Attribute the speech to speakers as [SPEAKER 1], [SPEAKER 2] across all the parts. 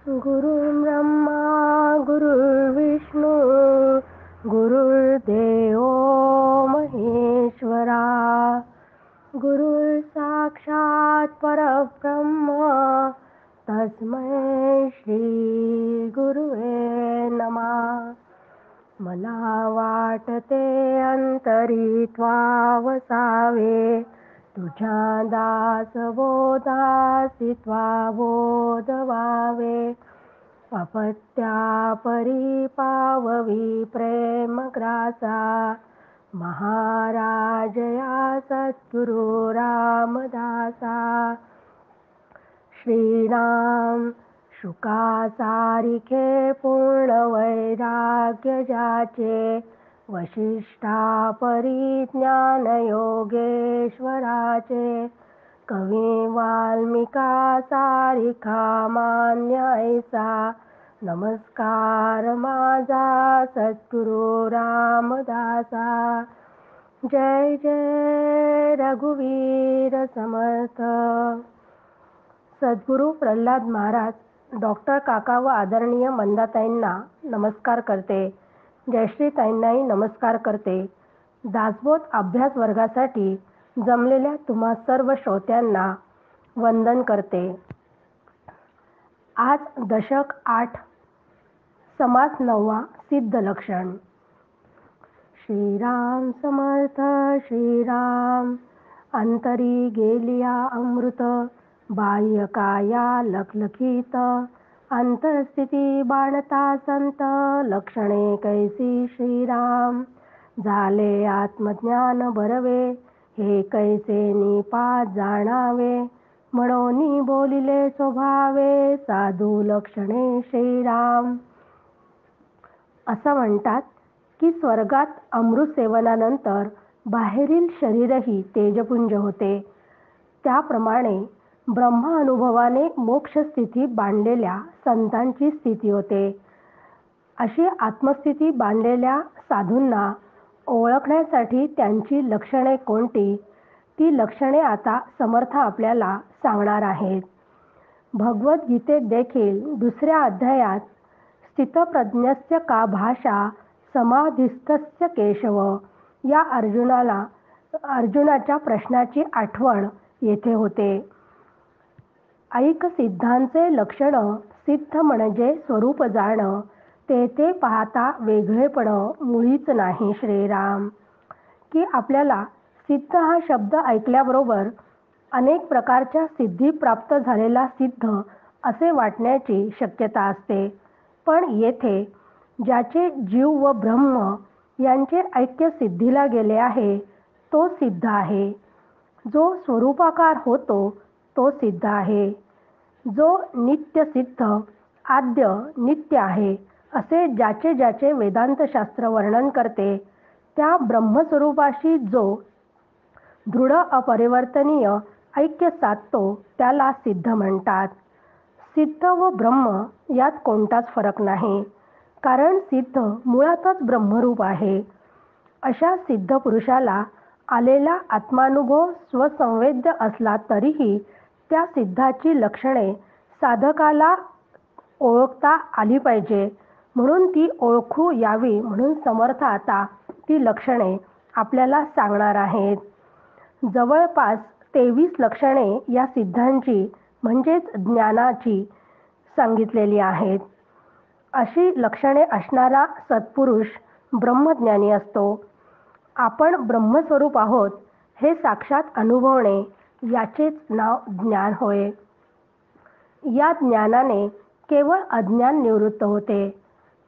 [SPEAKER 1] गुरुर्ब्रह्मा गुरुर्विष्णू गुरुर्देव महेश्वरा गुरुर् साक्षात् परब्रह्म तस्मै श्री गुरुवे नमः. मला वाटते अंतरी त्वावसावे तुझ्या दासबोधासी त्वाबोध व्हावे. अपत्या परी पाववी प्रेम ग्रासा महाराज या सद्गुरु रामदासा. श्रीराम शुका सारिखे पूर्ण वैराग्य ज्याचे वशिष्ठा परिज्ञान योगेश्वराचे. कवी वाल्मिका सारिखा मान्य ऐसा नमस्कार माझा सद्गुरु रामदासा. जय जय रघुवीर समर्थ. सद्गुरु प्रल्हाद महाराज डॉक्टर काका व आदरणीय मंदाताईंना नमस्कार करते. जयश्रीताईंनाही नमस्कार करते. दासबोध अभ्यास वर्गासाठी जमलेल्या तुम्हा सर्व श्रोत्यांना वंदन करते. आज दशक 8 समास 9 सिद्ध लक्षण. श्रीराम समर्थ श्रीराम. अंतरी गेलिया अमृत बाह्य काया लखलखित. अंतरस्थिती बाणता संत लक्षणे कैसी श्रीराम. झाले आत्मज्ञान बरवे हे कैसे निपात जाणावे. म्हणून बोलिले स्वभावे साधू लक्षणे श्रीराम. असं म्हणतात की स्वर्गात अमृत सेवनानंतर बाहेरील शरीरही तेजपुंज होते. त्याप्रमाणे ब्रह्म अनुभवाने मोक्ष स्थिती बांधलेल्या संतांची स्थिती होते. अशी आत्मस्थिती बांधलेल्या साधूंना ओळखण्यासाठी त्यांची लक्षणे कोणती, ती लक्षणे आता समर्थ आपल्याला सांगणार आहेत. भगवद्गीतेत देखील 2ऱ्या अध्यायात स्थितप्रज्ञस्य का भाषा समाधिस्थस्य केशव या अर्जुनाच्या प्रश्नाची आठवण येथे होते. ऐक सिद्धांचे लक्षण सिद्ध म्हणजे स्वरूप जाण. ते पाहता वेगळेपण मुळीच नाही श्रीराम. की आपल्याला सिद्ध हा शब्द ऐकल्याबरोबर अनेक प्रकारच्या सिद्धी प्राप्त झालेला सिद्ध असे वाटण्याची शक्यता असते. पण येथे ज्याचे जीव व ब्रह्म यांचे ऐक्य सिद्धीला गेले आहे तो सिद्ध आहे. जो स्वरूपाकार होतो तो सिद्ध आहे. जो नित्य सिद्ध आद्य नित्य आहे असे ज्याचे ज्याचे वेदांत शास्त्र वर्णन करते त्या ब्रह्मस्वरूपाशी जो दृढ अपरिवर्तनीय ऐक्य साधतो त्याला सिद्ध म्हणतात. सिद्ध व ब्रह्म यात कोणताच फरक नाही, कारण सिद्ध मुळातच ब्रह्मरूप आहे. अशा सिद्ध पुरुषाला आलेला आत्मानुभव स्वसंवेद्य असला तरीही त्या सिद्धाची लक्षणे साधकाला ओळखता आली पाहिजे. म्हणून ती ओळखू यावी म्हणून समर्थ आता ती लक्षणे आपल्याला सांगणार आहेत. जवळपास 23 लक्षणे या सिद्धांची म्हणजेच ज्ञानाची सांगितलेली आहेत. अशी लक्षणे असणारा सत्पुरुष ब्रह्मज्ञानी असतो. आपण ब्रह्मस्वरूप आहोत हे साक्षात अनुभवणे याचेच नाव ज्ञान होय. या ज्ञानाने केवळ अज्ञान निवृत्त होते.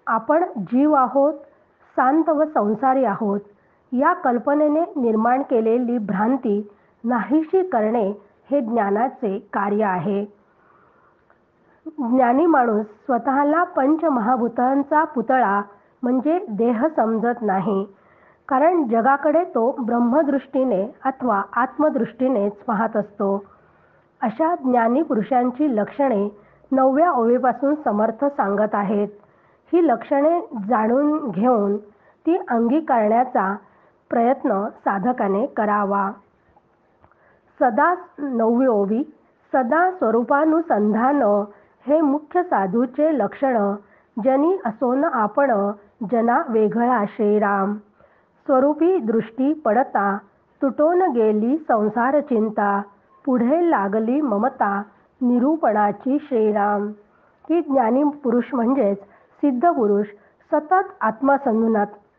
[SPEAKER 1] आपण जीव आहोत, शांत व संसारी आहोत या कल्पनेने निर्माण केलेली भ्रांती नाहीशी करणे हे ज्ञानाचे कार्य आहे. ज्ञानी माणूस स्वतःला पंचमहाभूतांचा पुतळा म्हणजे देह समजत नाही, कारण जगाकडे तो ब्रह्मदृष्टीने अथवा आत्मदृष्टीनेच पाहत असतो. अशा ज्ञानी पुरुषांची लक्षणे 9व्या ओळीपासून समर्थ सांगत आहेत. ही लक्षणे जाणून घेऊन ती अंगीकारण्याचा प्रयत्न साधकाने करावा. सदा 9वी ओवी. सदा स्वरूपानुसंधान हे मुख्य साधूचे लक्षण, जनी असोन आपण जना वेगळा श्रीराम. स्वरूपी दृष्टी पडता तुटून गेली संसार चिंता, पुढे लागली ममता निरूपणाची श्रीराम. की ज्ञानी पुरुष म्हणजेच सिद्ध पुरुष सतत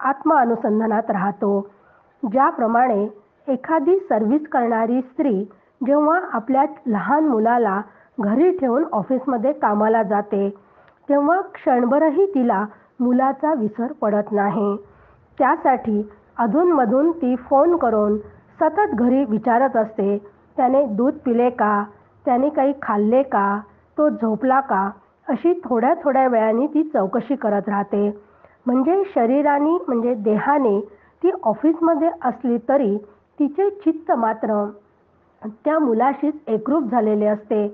[SPEAKER 1] आत्मानुसंधानात राहतो. ज्याप्रमाणे एखादी सर्व्हिस करणारी स्त्री जेव्हा आपल्या लहान मुलाला घरी ठेवून ऑफिसमध्ये कामाला जाते, तेव्हा क्षणभरही तिला मुलाचा विसर पडत नाही. त्यासाठी अधूनमधून ती फोन करून सतत घरी विचारत असते, त्याने दूध पिले का, त्याने काही खाल्ले का, तो झोपला का, अशी थोड्या थोड्या वेळाने ती चौकशी करत राहते. म्हणजे शरीराने म्हणजे देहाने ती ऑफिसमध्ये असली तरी तिचे चित्त मात्र त्या मुलाशीच एकरूप झालेले असते.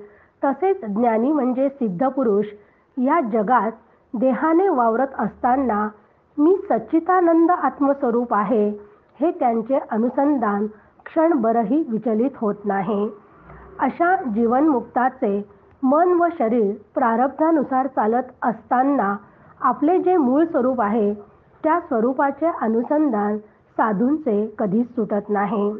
[SPEAKER 1] तसेच ज्ञानी म्हणजे सिद्ध पुरुष या जगात देहाने वावरत असताना मी सच्चिदानंद आत्मस्वरूप आहे हे त्यांचे अनुसंधान क्षणभरही विचलित होत नाही. अशा जीवनमुक्ताचे मन व शरीर प्रारब्धानुसार चालत असताना आपले जे मूळ स्वरूप आहे त्या स्वरूपाचे अनुसंधान साधूंचे कधीच सुटत नाही.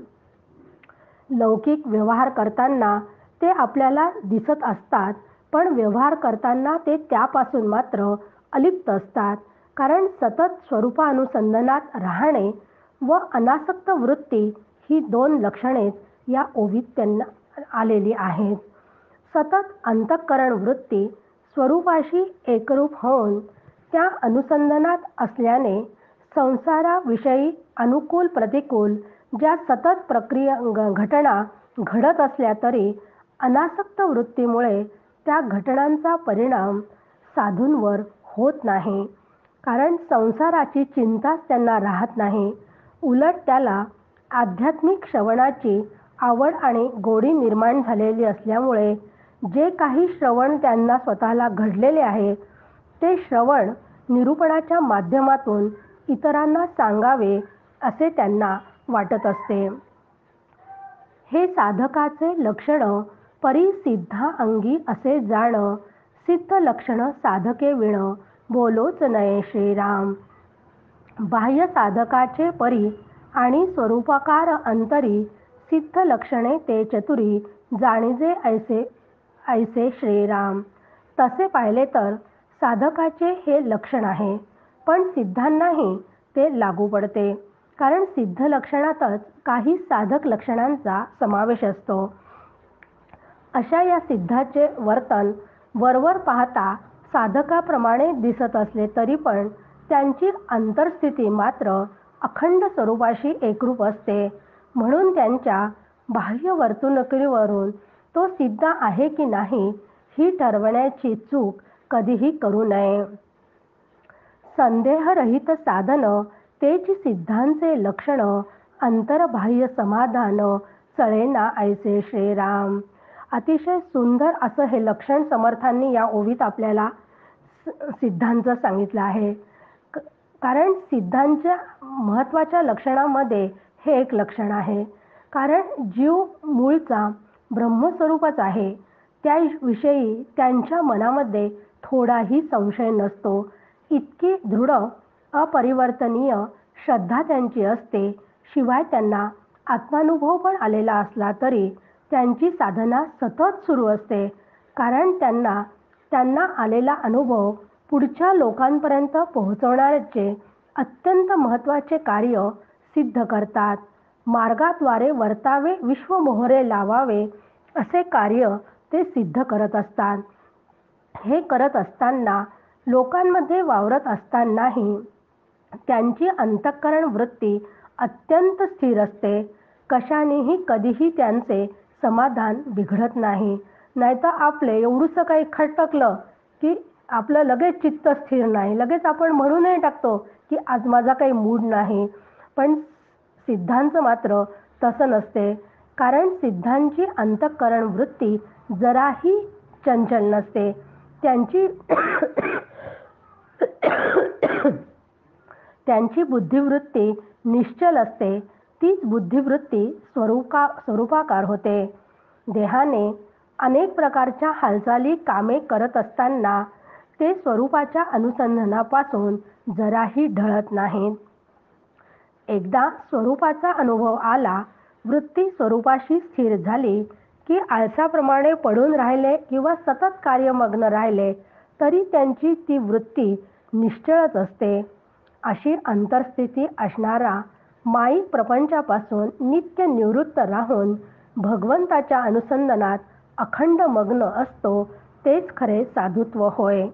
[SPEAKER 1] लौकिक व्यवहार करताना ते आपल्याला दिसत असतात, पण व्यवहार करताना ते त्यापासून मात्र अलिप्त असतात. कारण सतत स्वरूपानुसंधानात राहणे व अनासक्त वृत्ती ही दोन लक्षणेच या ओवीत त्यांना आलेली आहेत. सतत अंतःकरण वृत्ती स्वरूपाशी एकरूप होऊन त्या अनुसंधानात असल्याने संसाराविषयी अनुकूल प्रतिकूल ज्या सतत घटना घडत असल्या तरी अनासक्त वृत्तीमुळे त्या घटनांचा परिणाम साधूंवर होत नाही. कारण संसाराची चिंताच त्यांना राहत नाही. उलट त्याला आध्यात्मिक श्रवणाची आवड आणि गोडी निर्माण झालेली असल्यामुळे जे काही श्रवण त्यांना स्वतःला घडलेले आहे ते श्रवण निरूपणाच्या माध्यमातून इतरांना सांगावे असे त्यांना वाटत असते. हे साधकाचे लक्षण परिसिद्धा अंगी असे जाण, सिद्ध लक्षण साधके विण बोलोच नये श्रीराम. बाह्य साधकाचे परी आणि स्वरूपाकार अंतरी, सिद्ध लक्षणे ते चतुरी जाणीजे ऐसे श्रीराम. तसे पाहिले तर साधकाचे हे लक्षण आहे, पण सिद्धांनाही ते लागू पडते. कारण सिद्ध लक्षणातच काही साधक लक्षणांचा समावेश असतो. अशा या सिद्धाचे वर्तन वरवर पाहता साधकाप्रमाणे दिसत असले तरी पण त्यांची अंतर्स्थिती मात्र अखंड स्वरूपाशी एकरूप असते. म्हणून त्यांच्या बाह्य वर्तणुकीवरून तो सिद्ध आहे की नाही ही ठरवण्याची चूक कधीही करू नये. संदेहरहित साधन तेच सिद्धांचे लक्षण, अंतर्बाह्य समाधान चळेना ऐसे श्रीराम. अतिशय सुंदर असं हे लक्षण समर्थांनी या ओवीत आपल्याला सिद्धांचं सांगितलं आहे. कारण सिद्धांच्या महत्त्वाच्या लक्षणामध्ये हे एक लक्षण आहे. कारण जीव मूळचा ब्रह्मस्वरूपच आहे, त्याविषयी त्यांच्या मनामध्ये थोडाही संशय नसतो. इतकी दृढ अपरिवर्तनीय श्रद्धा त्यांची असते. शिवाय त्यांना आत्मानुभव पण आलेला असला तरी त्यांची साधना सतत सुरू असते. कारण त्यांना आलेला अनुभव पुढच्या लोकांपर्यंत पोहोचवण्याचे अत्यंत महत्त्वाचे कार्य सिद्ध करतात. मार्गाद्वारे वर्तावे विश्व मोहरे लावावे असे कार्य ते सिद्ध करत असतात. हे करत असताना लोकांमध्ये वावरत असतानाही त्यांची अंतःकरण वृत्ती अत्यंत स्थिर असते. कशानेही कधीही त्यांचे समाधान बिघडत नाही. नाहीतर आपले एवढंसं काही खटकलं की आपलं लगेच चित्त स्थिर नाही, लगेच आपण म्हणूनही टाकतो की आज माझा काही मूड नाही. पण सिद्धांचं मात्र तसं नसते. कारण सिद्धांची अंतःकरण वृत्ती जराही चंचल नसते. त्यांची बुद्धिवृत्ती निश्चल असते. तीच बुद्धिवृत्ती स्वरूपाकार होते. देहाने अनेक प्रकारच्या हालचाली कामे करत असताना ते स्वरूपाच्या अनुसंधानापासून जराही ढळत नाहीत. एकदा स्वरूपाचा अनुभव आला, वृत्ती स्वरूपाशी स्थिर झाली की आळसाप्रमाणे पडून राहिले किंवा सतत कार्यमग्न राहिले तरी त्यांची ती वृत्ती निश्चळच असते. अशी अंतर्स्थिती असणारा माईक प्रपंचापासून नित्य निवृत्त राहून भगवंताच्या अनुसंधानात अखंड मग्न असतो तेच खरे साधुत्व होय.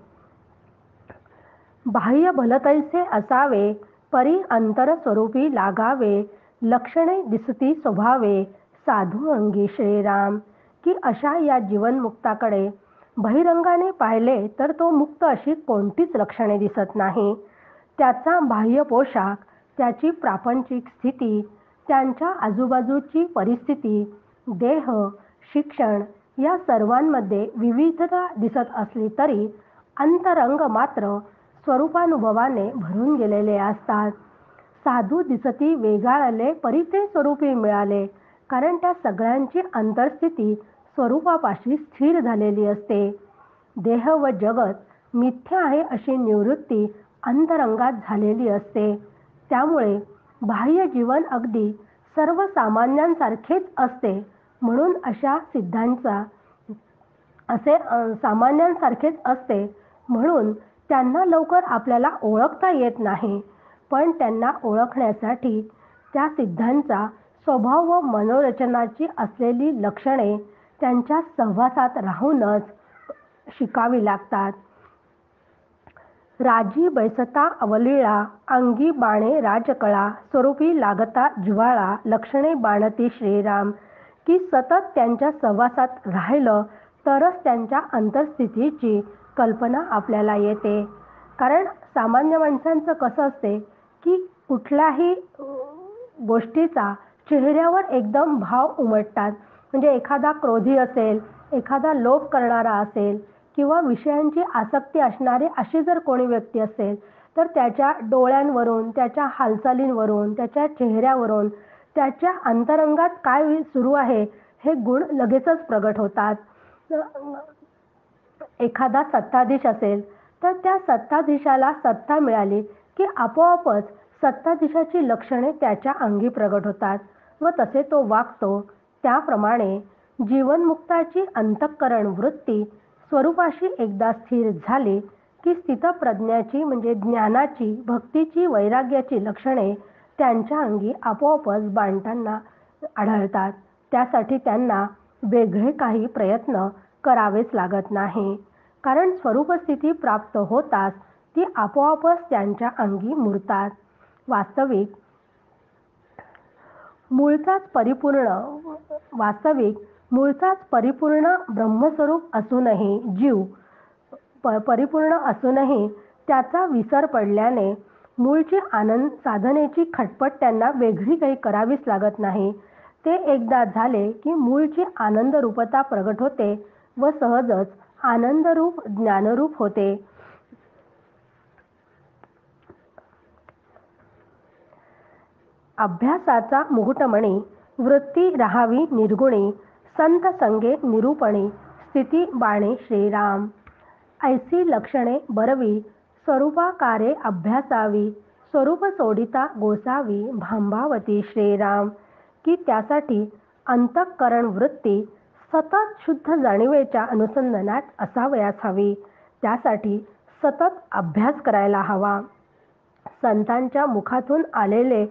[SPEAKER 1] बाह्य भलतैसे असावे, परी अंतर स्वरूपी लागावे, लक्षणे दिसती स्वभावे, साधू अंगी श्रीराम. की अशा या जीवनमुक्ताकडे बहिरंगाने पाहिले तर तो मुक्त अशी कोणतीच लक्षणे दिसत नाही. त्याचा बाह्य पोशाख, त्याची प्रापंचिक स्थिती, त्यांच्या आजूबाजूची परिस्थिती, देह, शिक्षण या सर्वांमध्ये विविधता दिसत असली तरी अंतरंग मात्र स्वरूपानुभवाने भरून गेलेले असतात. साधू दिसती वेगाळले परी ते स्वरूपी मिळाले, कारण त्या सगळ्यांची अंतर्स्थिती स्वरूपापाशी स्थिर झालेली असते. देह व जगत मिथ्या आहे अशी निवृत्ती अंतरंगात झालेली असते. त्यामुळे बाह्य जीवन अगदी सर्वसामान्यांसारखेच असते. म्हणून अशा सिद्धांचा सामान्यांसारखेच असते म्हणून त्यांना लवकर आपल्याला ओळखता येत नाही. पण त्यांना ओळखण्यासाठी त्या सिद्धांचा स्वभाव व मनोरचनाची असलेली लक्षणे त्यांच्या सहवासात राहूनच शिकावी लागतात. राजी बैसता अवलीळा, अंगी बाणे राजकळा, स्वरूपी लागता ज्वाळा, लक्षणे बाणती श्रीराम. की सतत त्यांच्या सहवासात राहिलं तरच त्यांच्या अंतर्स्थितीची कल्पना आपल्याला येते. कारण सामान्य माणसांचं कसं असते की कुठल्याही गोष्टीचा चेहऱ्यावर एकदम भाव उमटतात. म्हणजे एखादा क्रोधी असेल, एखादा लोभ करणारा असेल किंवा विषयांची आसक्ती असणारी अशी जर कोणी व्यक्ती असेल तर त्याच्या डोळ्यांवरून, त्याच्या हालचालींवरून, त्याच्या चेहऱ्यावरून त्याच्या अंतरंगात काय सुरू आहे हे गुण लगेचच प्रगट होतात. एखादा सत्ताधीश असेल तर त्या सत्ताधीशाला सत्ता मिळाली की आपोआपच सत्ताधीशाची लक्षणे त्याच्या अंगी प्रगट होतात व तसे तो वागतो. त्याप्रमाणे जीवनमुक्ताची अंतःकरण वृत्ती स्वरूपाशी एकदा स्थिर झाली की स्थितप्रज्ञाची म्हणजे ज्ञानाची, भक्तीची, वैराग्याची लक्षणे त्यांच्या अंगी आपोआपच बांधताना आढळतात. त्यासाठी त्यांना वेगळे काही प्रयत्न करावेच लागत नाही. कारण स्वरूपस्थिती प्राप्त होताच ती आपोआपच त्यांच्या अंगी मुरतात. वास्तविक मूळचाच परिपूर्ण ब्रह्मस्वरूप असूनही परिपूर्ण असूनही त्याचा विसर पडल्याने मूळची साधनेची खटपट त्यांना वेगळी काही करावीच लागत नाही. ते एकदा झाले की मूळची आनंदरूपता प्रगट होते व सहजच आनंदरूप ज्ञानरूप होते. अभ्यासाचा मुकुटमणी वृत्ती राहावी निर्गुणी, संत संगे निरूपणी, स्थिती बाणे श्रीराम. ऐसी लक्षणे बरवी, स्वरूपाकारे अभ्यासावी, स्वरूप सोडिता गोसावी, भांबावती श्रीराम. की त्यासाठी अंतःकरण वृत्ती सतत शुद्ध जाणीवेच्या अनुसंधानात असावयास हवी. त्यासाठी सतत अभ्यास करायला हवा. संतांच्या मुखातून आलेले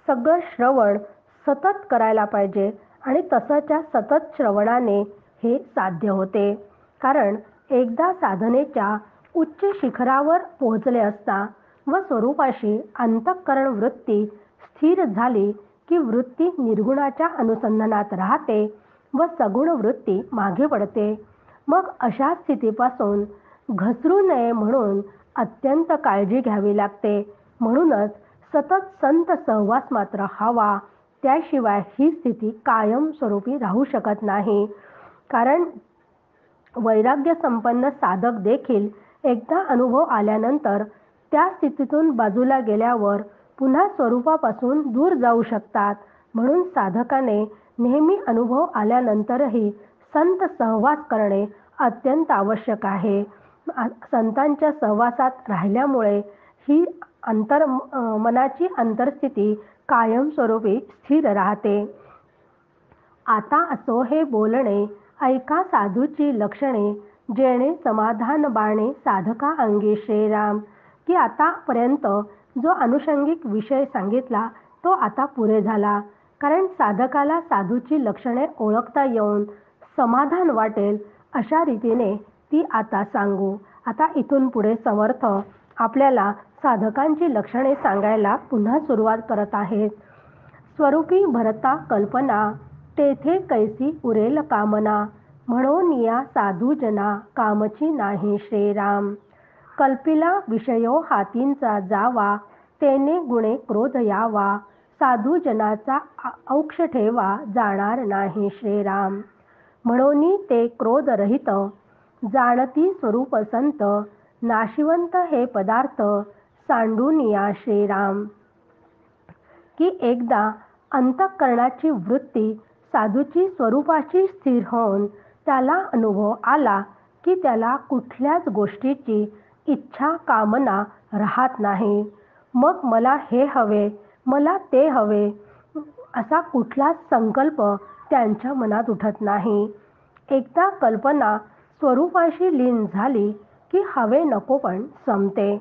[SPEAKER 1] सगळं श्रवण सतत करायला पाहिजे आणि तसंच्या सतत श्रवणाने हे साध्य होते. कारण एकदा साधनेच्या उच्च शिखरावर पोहोचले असता व स्वरूपाशी अंतःकरण वृत्ती स्थिर झाली की वृत्ती निर्गुणाच्या अनुसंधानात राहते व सगुण वृत्ती मागे पडते. मग अशा स्थितीपासून घसरू नये म्हणून अत्यंत काळजी घ्यावी लागते. म्हणूनच सतत संत सहवास मात्र हवा. त्याशिवाय ही स्थिती कायम स्वरूपी राहू शकत नाही. कारण वैराग्य संपन्न साधक देखील एकदा अनुभव आल्यानंतर त्या स्थितीतून बाजूला गेल्यावर पुन्हा स्वरूपापासून दूर जाऊ शकतात. म्हणून साधकाने नेहमी अनुभव आल्यानंतरही संत सहवास करणे अत्यंत आवश्यक आहे. संतांच्या सहवासात राहिल्यामुळे ही मनाची अंतर्स्थिती कायमस्वरूपी स्थिर राहते. आता असो हे बोलणे, ऐका साधूची लक्षणे, जेणे समाधान बाणे साधका अंगी श्रीराम. की आतापर्यंत जो अनुषंगिक विषय सांगितला तो आता पुरे झाला. कारण साधकाला साधूची लक्षणे ओळखता येऊन समाधान वाटेल अशा रीतीने ती आता सांगू. आता इथून पुढे समर्थ आपल्याला साधकांची लक्षणे सांगायला पुन्हा सुरुवात करत आहेत. स्वरूपी भरता कल्पना, तेथे कैसी उरेल कामना, म्हणून या साधूजना कामची नाही श्रीराम. कल्पिला विषयो हातींचा जावा, तेने गुणे क्रोध यावा, साधूजनाचा औक्ष ठेवा जाणार नाही श्रीराम. म्हणून ते क्रोध रहित, जाणती स्वरूप संत, नाशिवंत हे पदार्थ सांडून या श्रीराम. की एकदा अंतःकरणाची वृत्ती साधूची स्वरूपाची स्थिर होऊन त्याला अनुभव आला की त्याला कुठल्याच गोष्टीची इच्छा कामना राहत नाही. मग मला हे हवे, मला ते हवे असा कुठलाच संकल्प त्यांच्या मनात उठत नाही. एकदा कल्पना स्वरूपाशी लीन झाली की हवे नको पण संपते.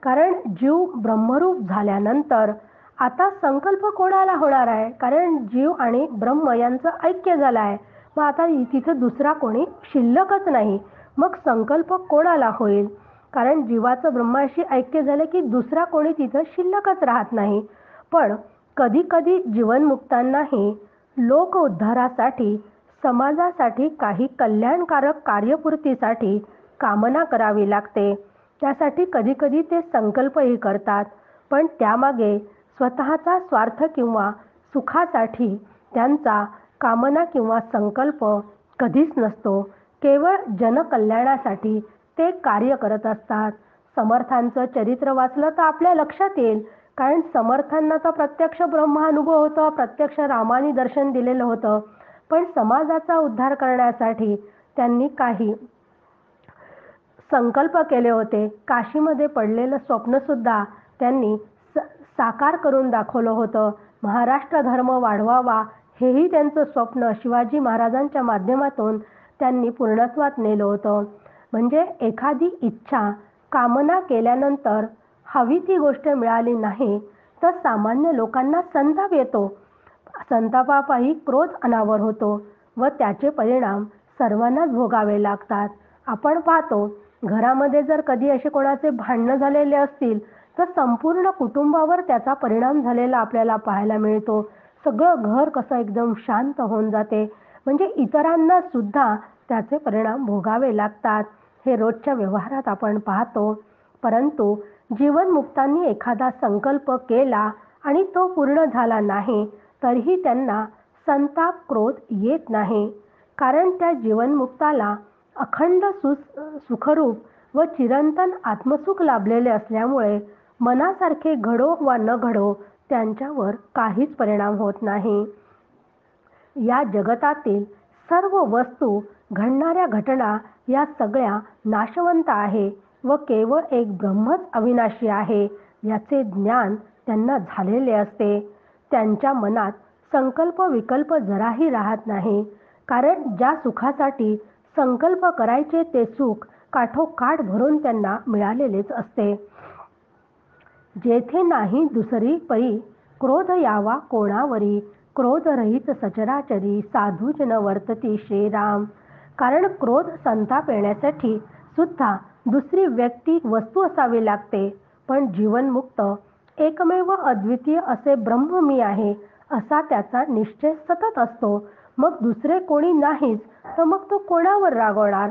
[SPEAKER 1] कारण जीव ब्रह्मरूप झाल्यानंतर आता संकल्प कोणाला होणार आहे? कारण जीव आणि ब्रह्म यांचं ऐक्य झालं आहे. मग आता तिथं दुसरा कोणी शिल्लकच नाही. मग संकल्प कोणाला होईल? कारण जीवाचं ब्रह्माशी ऐक्य झालं की दुसरा कोणी तिथं शिल्लकच राहत नाही. पण कधी कधी जीवनमुक्तांनाही लोक उद्धारासाठी, समाजासाठी, काही कल्याणकारक कार्यपूर्तीसाठी कामना करावी लागते. त्यासाठी कधी कधी ते संकल्पही करतात. पण त्यामागे स्वतःचा स्वार्थ किंवा सुखासाठी त्यांचा कामना किंवा संकल्प कधीच नसतो. केवळ जनकल्याणासाठी ते कार्य करत असतात. समर्थांचं चरित्र वाचलं तर आपल्या लक्षात येईल. कारण समर्थांना तर प्रत्यक्ष ब्रह्मानुभव होता, प्रत्यक्ष रामाने दर्शन दिलेलं होतं. पण समाजाचा उद्धार करण्यासाठी त्यांनी काही संकल्प केले होते. काशीमध्ये पडलेलं स्वप्नसुद्धा त्यांनी साकार करून दाखवलं होतं. महाराष्ट्र धर्म वाढवावा हेही त्यांचं स्वप्न शिवाजी महाराजांच्या माध्यमातून त्यांनी पूर्णत्वात नेलं होतं. म्हणजे एखादी इच्छा कामना केल्यानंतर हवी ती गोष्ट मिळाली नाही तर सामान्य लोकांना संताप येतो. संतापापायी क्रोध अनावर होतो व त्याचे परिणाम सर्वांनाच भोगावे लागतात. आपण पाहतो घरामध्ये जर कधी असे कोणाचे भांडणं झालेले असतील तर संपूर्ण कुटुंबावर त्याचा परिणाम झालेला आपल्याला पाहायला मिळतो. सगळं घर कसं एकदम शांत होऊन जाते. म्हणजे इतरांना सुद्धा त्याचे परिणाम भोगावे लागतात. हे रोजच्या व्यवहारात आपण पाहतो. परंतु जीवनमुक्तांनी एखादा संकल्प केला आणि तो पूर्ण झाला नाही तरीही त्यांना संताप क्रोध येत नाही. कारण त्या जीवनमुक्ताला अखंड सुखरूप व चिरंतन आत्मसुख लाभलेले असल्यामुळे मनासारखे घडो वा न घडो त्यांच्यावर काहीच परिणाम होत नाही. या जगतातील सर्व वस्तू, घडणाऱ्या घटना या सगळ्या नाशवंत आहे व केवळ एक ब्रह्मच अविनाशी आहे याचे ज्ञान त्यांना झालेले असते. त्यांच्या मनात संकल्प विकल्प जराही राहत नाही. कारण ज्या सुखासाठी संकल्प करायचे ते सुख काठोकाठ भरून त्यांना मिळालेलेच असते. जेथे नाही दुसरी परी, क्रोध यावा कोणावरी, क्रोध रहित सचराचरी, साधूजन वर्तती श्रीराम. कारण क्रोध संताप येण्यासाठी सुद्धा दुसरी व्यक्ती वस्तू असावी लागते. पण जीवनमुक्त एकमेव अद्वितीय असे ब्रह्म मी आहे असा त्याचा निश्चय सतत असतो. मग दुसरे कोणी नाहीच तर मग तो कोणावर रागवणार?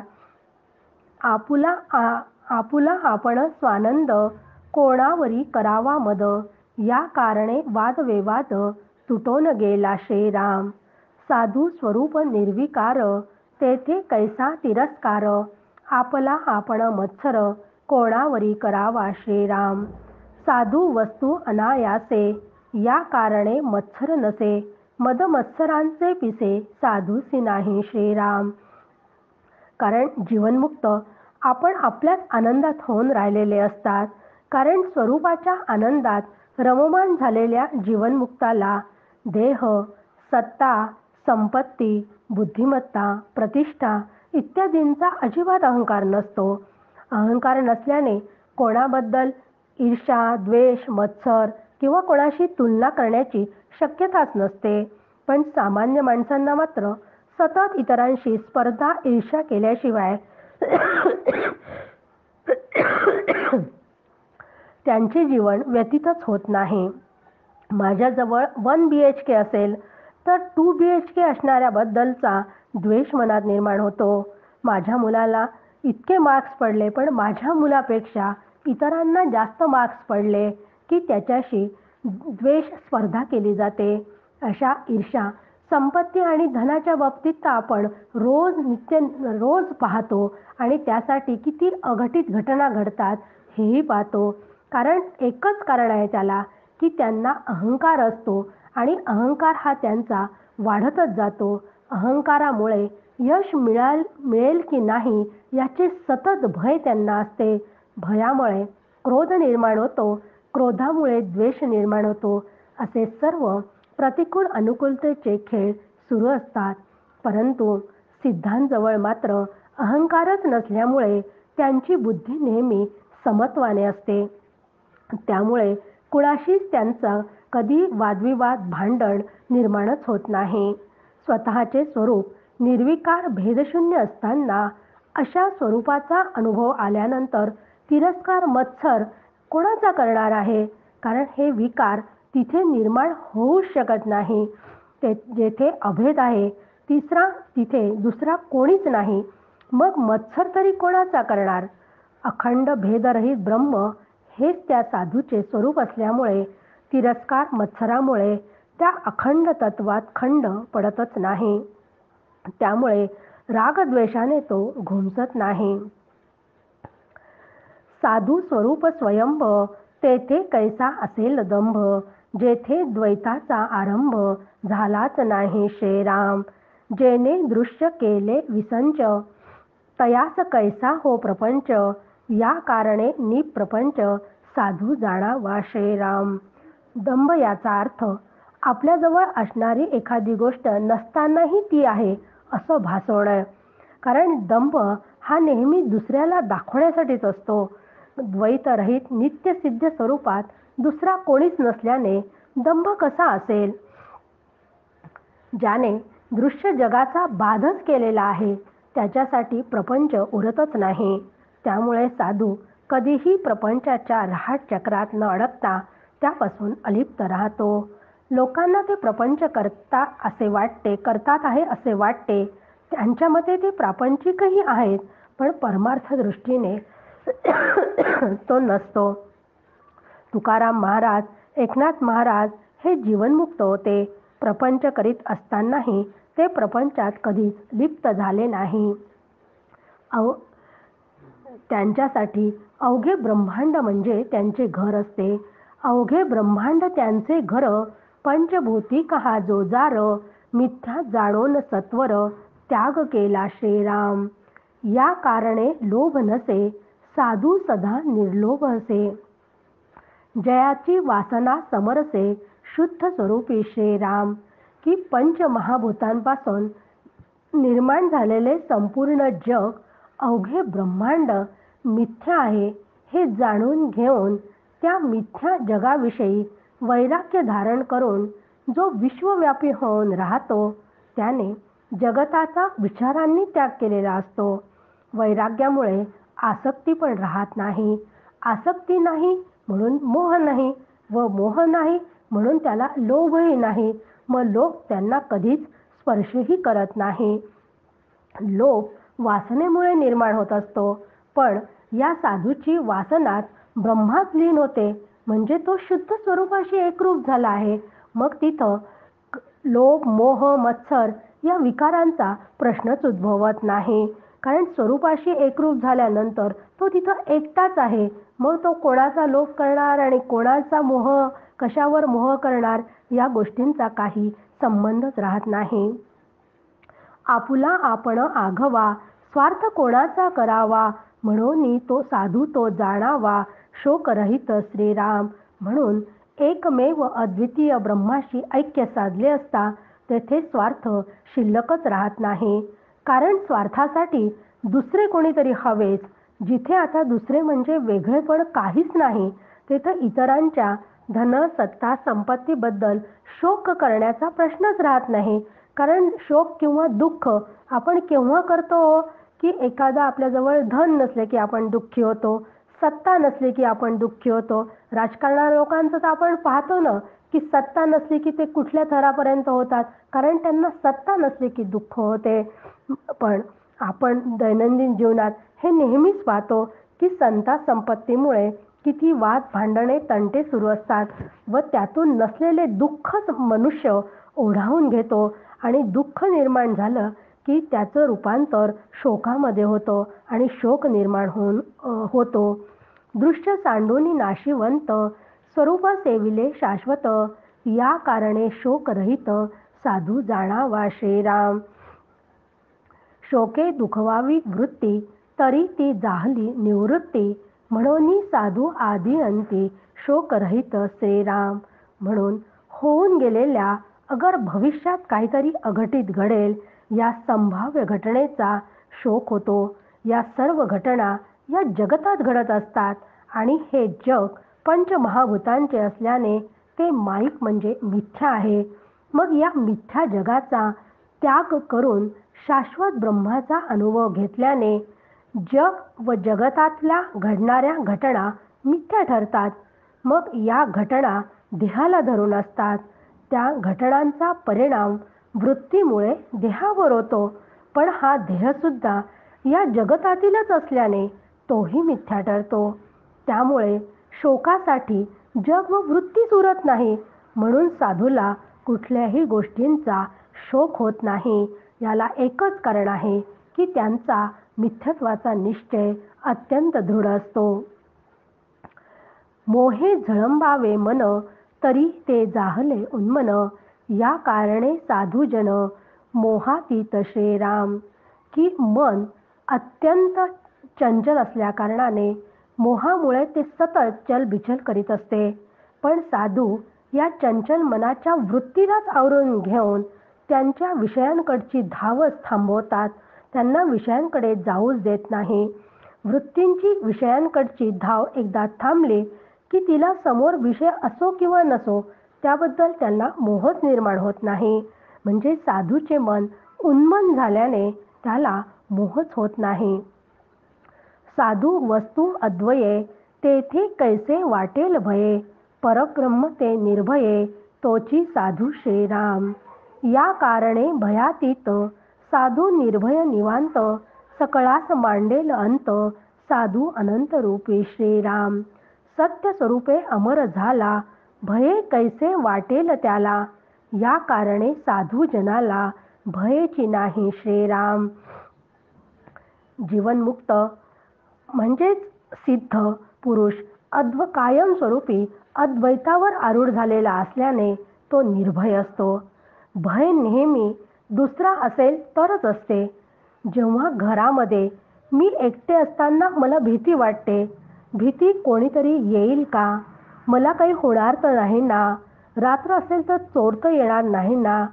[SPEAKER 1] आपुला आपण स्वानंद, कोणावरी करावा मद, या कारणे वादविवाद तुटून गेला श्रीराम. साधू स्वरूप निर्विकार, तेथे कैसा तिरस्कार, आपला आपण मत्सर, कोणावरी करावा श्रीराम. साधू वस्तू अनायासे, या कारणे मत्सर नसे, मदमत्सरांचे पिसे साधूसी नाही श्रीराम. कारण जीवनमुक्त आपण आपल्याच आनंदात होऊन राहिलेले असतात. कारण स्वरूपाच्या आनंदात रममाण झालेल्या जीवनमुक्ताला देह, सत्ता, संपत्ती, बुद्धिमत्ता, प्रतिष्ठा इत्यादींचा अजिबात अहंकार नसतो. अहंकार नसल्याने कोणाबद्दल ईर्ष्या, द्वेष, मत्सर किंवा कोणाशी तुलना करण्याची शक्यताच नसते. पण सामान्य माणसांना मात्र सतत इतरांशी स्पर्धा, ईर्ष्या केल्याशिवाय त्यांचे जीवन व्यतीतच होत नाही. माझ्याजवळ 1 BHK असेल तर 2 BHK असणाऱ्याबद्दलचा द्वेष मनात निर्माण होतो. माझ्या मुलाला इतके मार्क्स पडले पण माझ्या मुलापेक्षा इतरांना जास्त मार्क्स पडले की त्याच्याशी द्वेष, स्पर्धा केली जाते. अशा ईर्ष्या, संपत्ती आणि धनाच्या बाबतीत तर आपण रोज पाहतो आणि त्यासाठी किती अघटित घटना घडतात हेही पाहतो. कारण एकच कारण आहे त्याला की त्यांना अहंकार असतो आणि अहंकार हा त्यांचा वाढतच जातो. अहंकारामुळे यश मिळेल की नाही याचे सतत भय त्यांना असते. भयामुळे क्रोध निर्माण होतो, क्रोधामुळे द्वेष निर्माण होतो. असे सर्व प्रतिकूल अनुकूलतेचे खेळ सुरू असतात. परंतु सिद्धांजवळ मात्र अहंकारच नसल्यामुळे त्यांची बुद्धी नेहमी समत्वाने असते. त्यामुळे कुणाशीच त्यांचा कधी वादविवाद, भांडण निर्माणच होत नाही. स्वतःचे स्वरूप निर्विकार, भेदशून्य असताना अशा स्वरूपाचा अनुभव आल्यानंतर तिरस्कार, मत्सर कोणाचा करणार आहे? कारण हे विकार तिथे निर्माण होऊच शकत नाही. जेथे अभेद आहे तिथे दुसरा कोणीच नाही. मग मत्सर तरी कोणाचा करणार? अखंड भेदरहित ब्रह्म हेच त्या साधूचे स्वरूप असल्यामुळे तिरस्कार, मत्सरामुळे त्या अखंड तत्वात खंड पडतच नाही. त्यामुळे रागद्वेषाने तो घुमसत नाही. साधू स्वरूप स्वयंभ तेथे कैसा असेल दंभ. जेथे द्वैताचा आरंभ झालाच नाही श्रीराम. जेने दृश्य केले विसंच तयास कैसा हो प्रपंच. या कारणे निप्रपंच साधू जाणावा श्रीराम. दंभ याचा अर्थ आपल्याजवळ असणारी एखादी गोष्ट नसतानाही ती आहे असं भासवणं. कारण दंभ हा नेहमी दुसऱ्याला दाखवण्यासाठीच असतो. द्वैतरहित नित्यसिद्ध स्वरूपात दुसरा कोणीच नसल्याने दंभ कसा असेल? ज्याने दृश्य जगाचा बाधच केलेला आहे त्याच्यासाठी प्रपंच उरतच नाही. त्यामुळे साधू कधीही प्रपंचाच्या रहाट चक्रात न अडकता त्यापासून अलिप्त राहतो. लोकांना ते प्रपंच करतात आहे असे वाटते. त्यांच्या मते ते प्रापंचिकही आहेत पण परमार्थ दृष्टीने तो नसतो. तुकाराम महाराज, एकनाथ महाराज हे जीवनमुक्त होते. प्रपंच करीत असतानाही ते प्रपंचात कधीच लिप्त झाले नाही. त्यांच्यासाठी अवघे ब्रह्मांड म्हणजे त्यांचे घर असते. अवघे ब्रह्मांड त्यांचे घर. पंचभूती कहा जो जार. मिथ्या जाणून सत्वर त्याग केला श्रीराम. या कारणे लोभ नसे साधू सदा निर्लोभ असे. जयाची वासना समरसे शुद्ध स्वरूपी श्रीराम. की पंचमहाभूतांपासून निर्माण झालेले संपूर्ण जग, अवघे ब्रह्मांड मिथ्या आहे हे जाणून घेऊन त्या मिथ्या जगाविषयी वैराग्य धारण करून जो विश्वव्यापी होऊन राहतो त्याने जगताचा विचारांनी त्याग केलेला असतो. वैराग्यामुळे आसक्ती पण राहत नाही. आसक्ती नाही म्हणून मोह नाही व मोह नाही म्हणून त्याला लोभही नाही. मग लोभ त्यांना कधीच स्पर्शही करत नाही. लोभ वासनेमुळे निर्माण होत असतो पण या साधूची वासनात ब्रह्मात लीन होते म्हणजे तो शुद्ध स्वरूपाशी एकरूप झाला आहे. मग तिथं लोभ, मोह, मत्सर या विकारांचा प्रश्नच उद्भवत नाही. कारण स्वरूपाशी एकरूप झाल्यानंतर तो तिथं एकटाच आहे. मग तो कोणाचा लोभ करणार आणि कोणाचा मोह, कशावर मोह करणार या गोष्टींचा काही संबंधच राहत नाही. आपुला आपण आघवा, स्वार्थ कोणाचा करावा, म्हणून तो साधू तो जाणावा, शोकरहित श्रीराम. म्हणून एकमेव अद्वितीय ब्रह्माशी ऐक्य साधले असता तेथे स्वार्थ शिल्लकच राहत नाही. कारण स्वार्थासाठी दुसरे कोणीतरी हवेच. जिथे आता दुसरे म्हणजे वेगळेपण काहीच नाही, तेथे इतरांच्या धन सत्ता संपत्तीबद्दल शोक करण्याचा प्रश्नच राहत नाही. कारण शोक किंवा दुःख आपण केव्हा करतो की एखादा आपल्याजवळ धन नसले की आपण दुःखी होतो, सत्ता नसली की आपण दुःखी होतो. राजकारणाच्या लोकांचं तर आपण पाहतो ना की सत्ता नसली की ते कुठल्या थरापर्यंत होतात, कारण त्यांना सत्ता नसली की दुःख होते. पण आपण दैनंदिन जीवनात हे नेहमीच पाहतो की संता संपत्तीमुळे किती वाद भांडणे तंटे सुरू असतात व त्यातून नसलेले दुःखच मनुष्य ओढावून घेतो आणि दुःख निर्माण झालं की त्याचं रूपांतर शोकामध्ये होतं आणि शोक निर्माण होतो. दृश्य सांडूनी नाशिवंत, स्वरूप सेविले शाश्वत, या कारणे शोकरहित साधू जाणावा श्रीराम. शोके दुखवावी वृत्ती, तरी ती जाहली निवृत्ती, म्हणून साधू आदी अंती, शोकरहित श्रीराम. म्हणून होऊन गेलेल्या अगर भविष्यात काहीतरी अघटित घडेल या संभाव्य घटनेचा शोक होतो. या सर्व घटना या जगतात घडत असतात आणि हे जग पंचमहाभूतांचे असल्याने ते माईक म्हणजे मिथ्या आहे. मग या मिथ्या जगाचा त्याग करून शाश्वत ब्रह्माचा अनुभव घेतल्याने जग व जगतातल्या घडणाऱ्या घटना मिथ्या ठरतात. मग या घटना देहाला धरून असतात. त्या घटनांचा परिणाम वृत्तीमुळे देहावर होतो. पण हा देहसुद्धा या जगतातीलच असल्याने तोही मिथ्या ठरतो. त्यामुळे शोकासाठी जग व वृत्तीच उरत नाही. म्हणून साधूला कुठल्याही गोष्टींचा शोक होत नाही. याला एकच कारण आहे की त्यांचा मिथ्यत्वाचा निश्चय अत्यंत दृढ असतो. मोहे झळंबावे मन, तरी ते जाहले उन्मन, या कारणे साधूजन मोहातीत श्रीराम. की मन अत्यंत चंचल असल्याकारणाने मोहामुळे ते सतत चलबिचल करीत असते. पण साधू या चंचल मनाच्या वृत्तीलाच आवरून घेऊन त्यांच्या विषयांकडची धावच थांबवतात. त्यांना विषयांकडे जाऊच देत नाही. वृत्तींची विषयांकडची धाव एकदा थांबली की तिला समोर विषय असो किंवा नसो त्याबद्दल त्यांना मोहच निर्माण होत नाही. म्हणजे साधूचे मन उन्मन झाल्याने त्याला मोहच होत नाही. साधू वस्तू अद्वये, तेथे कैसे वाटेल भये, परब्रह्म ते निर्भये, तोची साधू श्रीराम. या कारणे भयातीत, साधू निर्भय निवांत, सकळास मांडेल अंत, साधू अनंत रूपी श्रीराम. सत्य स्वरूपे अमर झाला, भये कैसे वाटेल त्याला, या कारणे साधू जनाला भयेची नाही श्रीराम. जीवनमुक्त म्हणजेच सिद्ध पुरुष कायम स्वरूपी अद्वैतावर आरूढ झालेला असल्याने तो निर्भय असतो. भय नेहमी दुसरा असेल तरच असते. जेव्हा घरामध्ये मी एकटे असताना मला भीती वाटते. भीती कोणीतरी येईल का, मला काही होणार तर नाही ना, रात्र असेल तर चोर तर येणार नाही ना,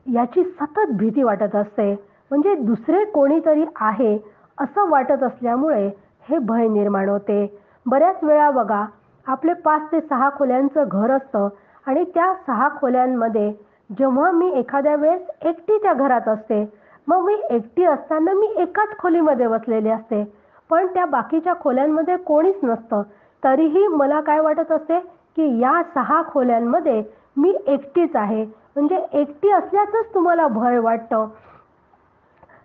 [SPEAKER 1] याची सतत भीती वाटत असते. म्हणजे दुसरे कोणीतरी आहे असं वाटत असल्यामुळे हे भय निर्माण होते. बऱ्याच वेळा बघा, आपले 5 ते 6 खोल्यांचं घर असतं आणि त्या 6 खोल्यांमध्ये जेव्हा मी एखाद्या वेळेस एकटी त्या घरात असते, मग मी एकटी असताना मी एकाच खोलीमध्ये बसलेले असते. पण त्या बाकीच्या खोल्यांमध्ये कोणीच नसतं. तरीही मला काय वाटत असते की या 6 खोल्यांमध्ये मी एकटीच आहे. म्हणजे एकटी असल्याचंच तुम्हाला भय वाटतं.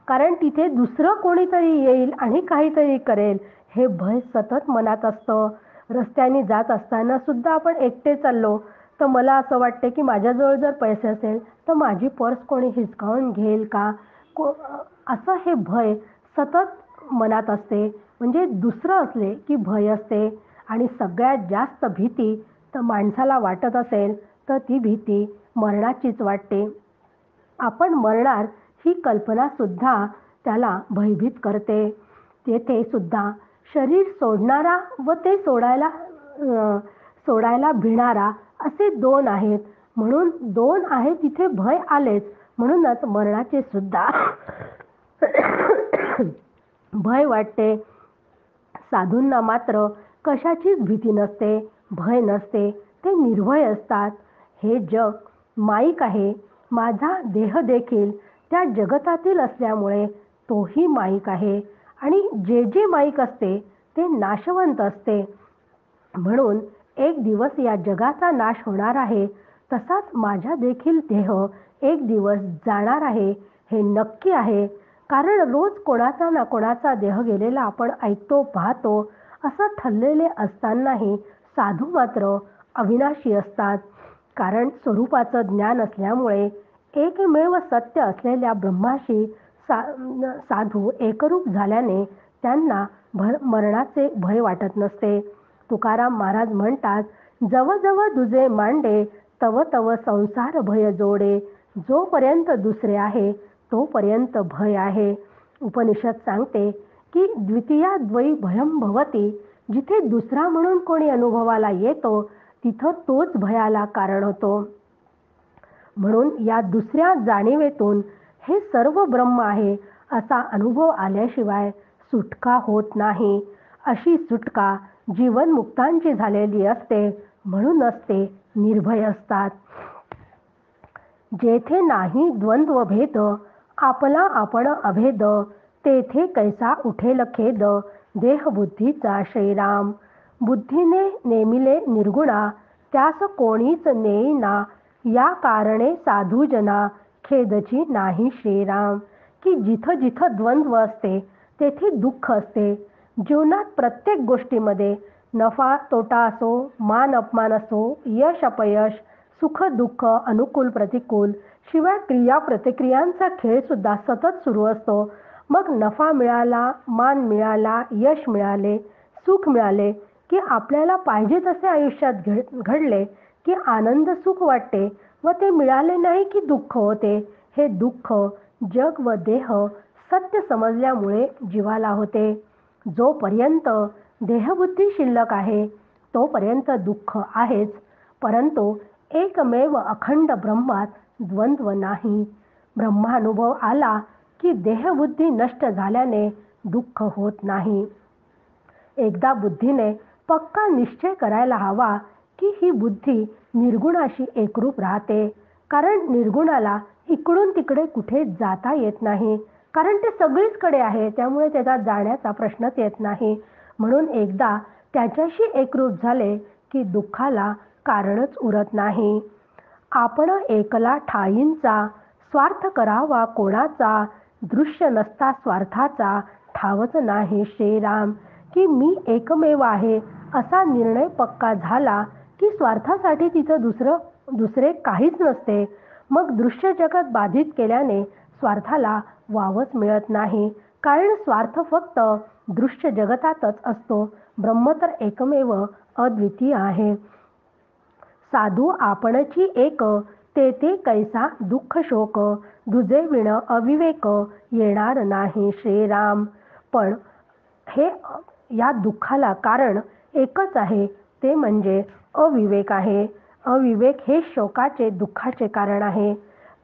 [SPEAKER 1] कारण तिथे दुसरं कोणीतरी येईल आणि काहीतरी करेल हे भय सतत मनात असतं. रस्त्याने जात असताना सुद्धा आपण एकटे चाललो तर मला असं वाटते की माझ्याजवळ जर पैसे असेल तर माझी पर्स कोणी हिसकावून घेईल का, असं हे भय सतत मनात असते. म्हणजे दुसरं असले की भय असते. आणि सगळ्यात जास्त भीती तर माणसाला वाटत असेल तर ती भीती मरणाचीच वाटते. आपण मरणार ही कल्पना सुद्धा त्याला भयभीत करते. तेथे सुद्धा शरीर सोडणारा व ते सोडायला भिणारा असे दोन आहेत. म्हणून दोन आहेत तिथे भय आलेच. म्हणूनच मरणाचे सुद्धा भय वाटते. साधूंना मात्र कशाचीच भीती नसते, भय नसते. ते निर्भय असतात. हे जग माईक आहे. माझा देह देखील त्या जगतातील असल्यामुळे तोही माईक आहे. आणि जे जे माईक असते ते नाशवंत असते. म्हणून एक दिवस या जगाचा नाश होणार आहे. तसाच माझा देखील देह एक दिवस जाणार आहे, हे नक्की आहे. कारण रोज कोणाचा ना कोणाचा देह गेलेला आपण ऐकतो, पाहतो. असं ठरलेले असतानाही साधू मात्र अविनाशी असतात. कारण स्वरूपाचं ज्ञान असल्यामुळे एकमेव सत्य असलेल्या ब्रह्माशी साधू एकरूप झाल्याने त्यांना मरणाचे भय वाटत नसते. तुकाराम महाराज म्हणतात, जव जव दुजे मांडे तव तव संसार भय जोडे. जोपर्यंत दुसरे आहे तोपर्यंत भय आहे. उपनिषद सांगते की द्वितीया द्वयी भयम भवती. जिथे दुसरा म्हणून कोणी अनुभवाला येतो तिथं तोच भयाला कारण होतो. म्हणून या दुसऱ्या जाणीवेतून हे सर्व ब्रह्म आहे असा अनुभव आल्याशिवाय सुटका होत नाही. अशी सुटका जीवनमुक्तांची झालेली असते. म्हणूनच ते निर्भय असतात. जेथे नाही द्वंद्व भेद, आपला आपण अभेद. तेथे कैसा उठेल खेद, देहबुद्धीचा श्रीराम. बुद्धीने नेमिले निर्गुणा, त्यास कोणीच नेईना. या कारणे साधूजना, खेदची नाही श्रीराम. की जिथं जिथं द्वंद्व असते तेथे दुःख असते. जीवनात प्रत्येक गोष्टीमध्ये नफा तोटा असो, मान अपमान असो, यश अपयश, सुख दुःख, अनुकूल प्रतिकूल, शिवाय क्रिया प्रतिक्रियांचा खेळ सुद्धा सतत सुरू असतो. मग नफा मिळाला, मान मिळाला, यश मिळाले, सुख मिळाले की आपल्याला पाहिजे तसे आयुष्यात घडले की आनंद सुख वाटते व ते मिळाले नाही की दुःख होते. हे दुःख जग व देह सत्य समजल्यामुळे जीवाला होते. जोपर्यंत देहबुद्धी शिल्लक आहे तोपर्यंत दुःख आहेच. परंतु एकमेव अखंड ब्रह्मात द्वंद्व नाही. ब्रह्मानुभव आला की देहबुद्धी नष्ट झाल्याने दुःख होत नाही. एकदा बुद्धीने पक्का निश्चय करायला हवा की ही बुद्धी निर्गुणाशी एकरूप राहते. कारण निर्गुणाला इकडून तिकडे कुठे जाता येत नाही. कारण ते सगळीचकडे आहे. त्यामुळे त्याचा जाण्याचा प्रश्नच येत नाही. म्हणून एकदा त्याच्याशी एकरूप झाले की दुःखाला कारणच उरत नाही. आपण एकला ठाईंचा, स्वार्थ करावा कोणाचा. दृश्य नसता स्वार्थाचा, ठावच नाही श्रीराम. की मी एकमेव आहे असा निर्णय पक्का झाला की स्वार्थासाठी तिथं दुसरे काहीच नसते. मग दृश्य जगत बाधित केल्याने स्वार्थाला वावच मिळत नाही. कारण स्वार्थ फक्त दृश्य जगतातच असतो. ब्रह्म तर एकमेव अद्वितीय आहे. साधू आपणची एक, ते कैसा दुःख शोक. दुजे विण अविवेक, येणार नाही श्रीराम. पण हे या दुःखाला कारण एकच आहे, ते म्हणजे अविवेक आहे. अविवेक हे शोकाचे, दुःखाचे कारण आहे.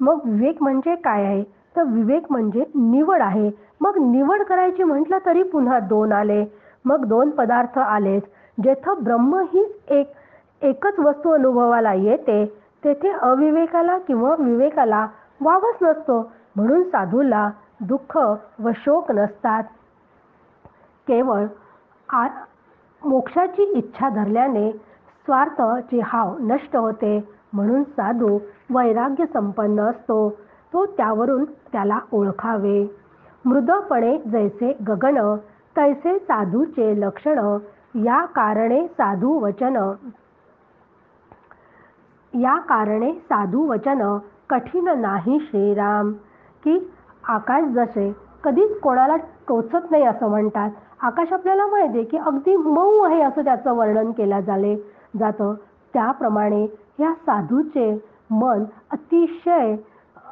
[SPEAKER 1] मग विवेक म्हणजे काय आहे? तर विवेक म्हणजे निवड आहे. मग निवड करायची म्हटलं तरी पुन्हा दोन आले. मग दोन पदार्थ आलेच. जेथं ब्रह्म हीच एकच वस्तू अनुभवाला येते तेथे अविवेकाला किंवा विवेकाला वावच नसतो. म्हणून साधूला दुःख व शोक नसतात. केवळ मोक्षाची इच्छा धरल्याने स्वार्थाचे हाव नष्ट होते. म्हणून साधू वैराग्य संपन्न असतो. तो त्यावरून त्याला ओळखावे. मृदपणे जैसे गगन, तैसे साधूचे लक्षण. या कारणे साधू वचन, कठीण नाही श्रीराम. की आकाश जसे कधीच कोणाला टोचत नाही असं म्हणतात. आकाश आपल्याला माहिती आहे की अगदी मऊ आहे असं त्याचं वर्णन केलं जातं. त्याप्रमाणे या साधूचे मन अतिशय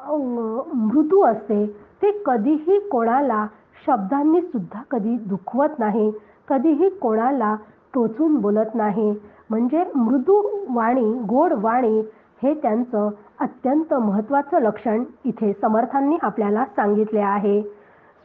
[SPEAKER 1] मृदू असते. ते कधीही कोणाला शब्दांनी सुद्धा कधी दुखवत नाही, कधीही कोणाला टोचून बोलत नाही. म्हणजे मृदू वाणी, गोड वाणी हे त्यांचं अत्यंत महत्त्वाचं लक्षण इथे समर्थांनी आपल्याला सांगितले आहे.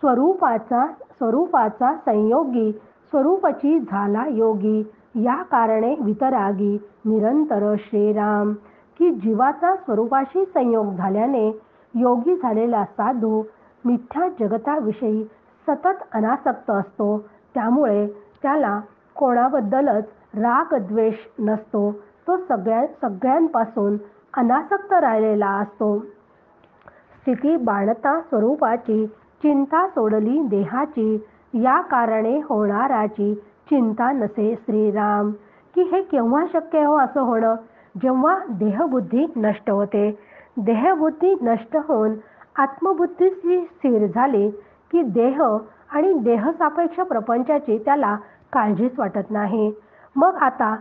[SPEAKER 1] स्वरूपाचा संयोगी, स्वरूपची झाला योगी, या कारणे वितरागी निरंतर श्रीराम. की जीवाचा स्वरूपाशी संयोग झाल्याने योगी झालेला साधू मिथ्या जगताविषयी सतत अनासक्त असतो. त्यामुळे त्याला कोणाबद्दलच राग द्वेष नसतो. तो सगळ्यांपासून अनासक्त राहिलेला असतो. स्थिती बाणता स्वरूपाची, चिंता सोडली देहाची, या कारणे होणाराची चिंता नसे श्रीराम. की हे केव्हा शक्य हो असं होणं? जेव्हा देहबुद्धी नष्ट होते. देहबुद्धी नष्ट होऊन आत्मबुद्धी स्थिर झाली की देह आणि देहसापेक्ष प्रपंचाची त्याला काळजीच वाटत नाही. मग आता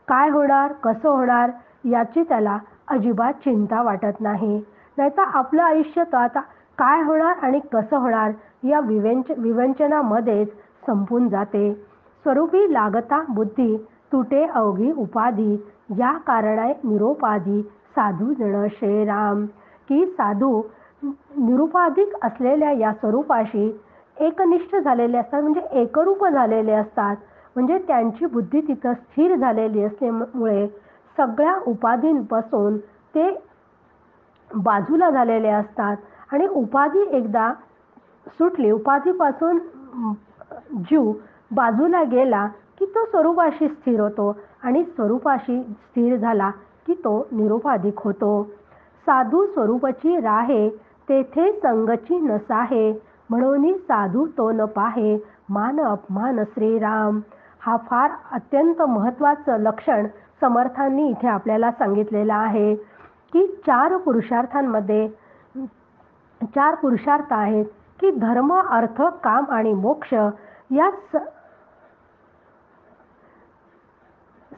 [SPEAKER 1] काय होणार, कसं होणार याची त्याला अजिबात चिंता वाटत नाही. नाहीतर आपलं आयुष्य तर आता काय होणार आणि कसं होणार या विवेचनामध्येच संपून जाते. स्वरूपी लागता बुद्धी तुटे अवघी उपाधी, या कारणे निरोपाधी साधू जण श्रीराम. की साधू निरुपाधिक असलेल्या या स्वरूपाशी एकनिष्ठ झालेले असतात, म्हणजे एकरूप झालेले असतात. म्हणजे त्यांची बुद्धी तिथं स्थिर झालेली असल्यामुळे सगळ्या उपाधींपासून ते बाजूला झालेले असतात. आणि उपाधी एकदा सुटली, उपाधीपासून जीव बाजूला गेला की तो स्वरूपाशी स्थिर होतो आणि स्वरूपाशी स्थिर झाला की तो निरुपाधिक होतो. साधू स्वरूपची राहे, तेथे संगची नसाहे, म्हणून साधू तो न पाहे, मान अपमान श्रीराम. हा फार अत्यंत महत्त्वाचं लक्षण समर्थांनी इथे आपल्याला सांगितलेलं आहे. की 4 पुरुषार्थ आहेत की धर्म, अर्थ, काम आणि मोक्ष या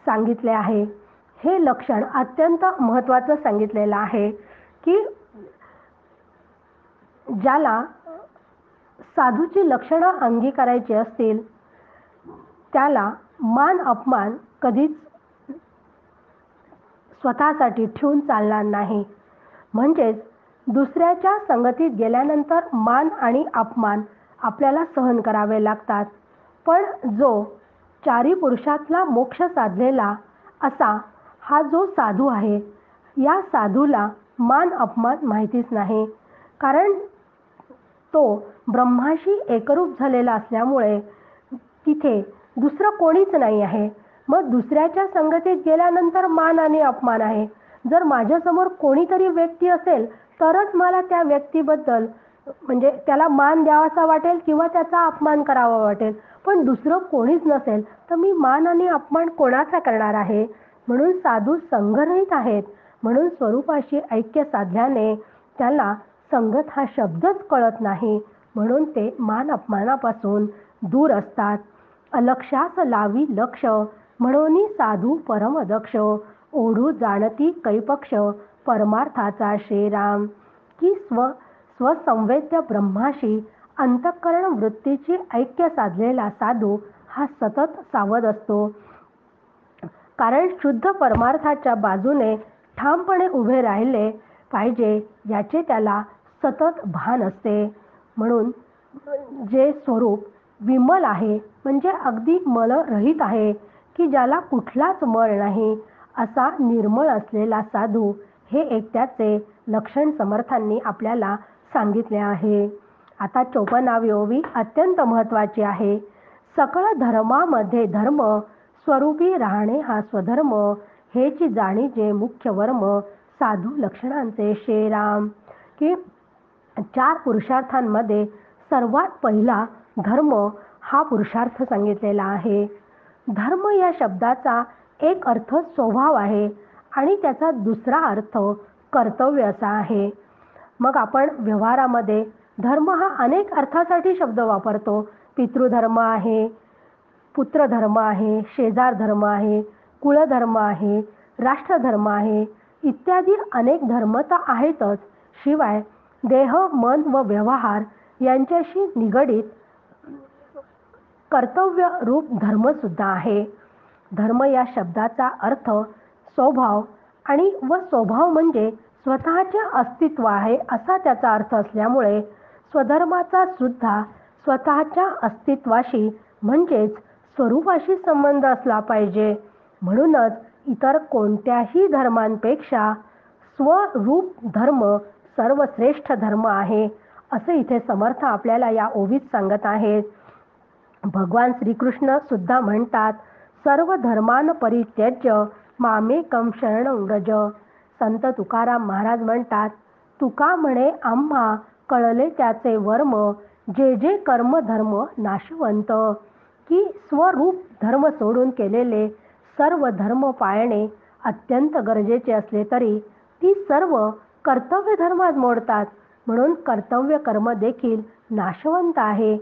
[SPEAKER 1] सांगितले आहे. हे लक्षण अत्यंत महत्त्वाचं सांगितलेलं आहे. की ज्याला साधूची लक्षणं अंगीकारायची असतील त्याला मान अपमान कधीच स्वतःसाठी ठेवून चालणार नाही. म्हणजेच दुसऱ्याच्या संगतीत गेल्यानंतर मान आणि अपमान आपल्याला सहन करावे लागतात. पण जो 4 पुरुषातला मोक्ष साधलेला असा हा जो साधू आहे, या साधूला मान अपमान माहितीच नाही. कारण तो ब्रह्माशी एकरूप झालेला असल्यामुळे तिथे दुसरं कोणीच नाही आहे. मग दुसऱ्याच्या संगतीत गेल्यानंतर मान आणि अपमान आहे. जर माझ्यासमोर कोणीतरी व्यक्ती असेल तरच मला त्या व्यक्तीबद्दल म्हणजे त्याला मान द्यावासा वाटेल किंवा त्याचा अपमान करावा वाटेल. पण दुसरं कोणीच नसेल तर मी मान आणि अपमान कोणाचा करणार आहे? म्हणून साधू संघरहित आहेत. म्हणून स्वरूपाशी ऐक्य साधल्याने त्याला संगत हा शब्दच कळत नाही. म्हणून ते मान अपमानापासून दूर असतात. अलक्षास लावी लक्ष, म्हणून साधू परमदक्ष, ओढू जाणती कैपक्ष परमार्थाचा श्रीराम. की स्वसंवेद्य ब्रह्माशी अंतःकरण वृत्तीची ऐक्य साधलेला साधू हा सतत सावध असतो. कारण शुद्ध परमार्थाच्या बाजूने ठामपणे उभे राहिले पाहिजे याचे त्याला सतत भान असते. म्हणून जे स्वरूप विमल आहे, म्हणजे अगदी मलरहित आहे, की ज्याला कुठलाच मळ नाही, असा निर्मळ असलेला साधू हे एक त्याचे लक्षण समर्थांनी आपल्याला सांगितले आहे. आता 54वी ओवी अत्यंत महत्त्वाची आहे. सकळ धर्मामध्ये धर्म, स्वरूपी राहणे हा स्वधर्म, हेची जाणी जे मुख्य वर्म, साधू लक्षणांचे श्रीराम. की 4 पुरुषार्थांमध्ये सर्वात पहिला धर्म हा पुरुषार्थ सांगितलेला आहे. धर्म या शब्दाचा एक अर्थ स्वभाव आहे आणि त्याचा दुसरा अर्थ कर्तव्य असा आहे. मग आपण व्यवहारामध्ये धर्म हा अनेक अर्थासाठी शब्द वापरतो. पितृधर्म आहे, पुत्रधर्म आहे, शेजार धर्म आहे, कुळधर्म आहे, राष्ट्रधर्म आहे, इत्यादी अनेक धर्म तर आहेतच, शिवाय देह, मन व व्यवहार यांच्याशी निगडित कर्तव्य रूप धर्म सुद्धा आहे. धर्म या शब्दाचा अर्थ स्वभाव आणि स्वभाव म्हणजे स्वतःचे अस्तित्व आहे असा त्याचा अर्थ असल्यामुळे स्वधर्माचा सुद्धा स्वतःच्या अस्तित्वाशी म्हणजेच स्वरूपाशी संबंध असला पाहिजे. म्हणूनच इतर कोणत्याही धर्मांपेक्षा स्वरूप धर्म सर्वश्रेष्ठ धर्म आहे असे इथे समर्थ आपल्याला या ओवीत सांगत आहेत. भगवान श्रीकृष्ण सुद्धा म्हणतात, सर्व धर्मान परित्यज्य मामेकम शरणं व्रज. संत तुकाराम महाराज म्हणतात, तुका म्हणे आम्हा कळले त्याचे वर्म, जे जे कर्म धर्म नाशवंत. की स्वरूप धर्म सोडून केलेले सर्व धर्म पाळणे अत्यंत गरजेचे असले तरी ती सर्व कर्तव्य धर्मात मोडतात. म्हणून कर्तव्य कर्म देखील नाशवंत आहे.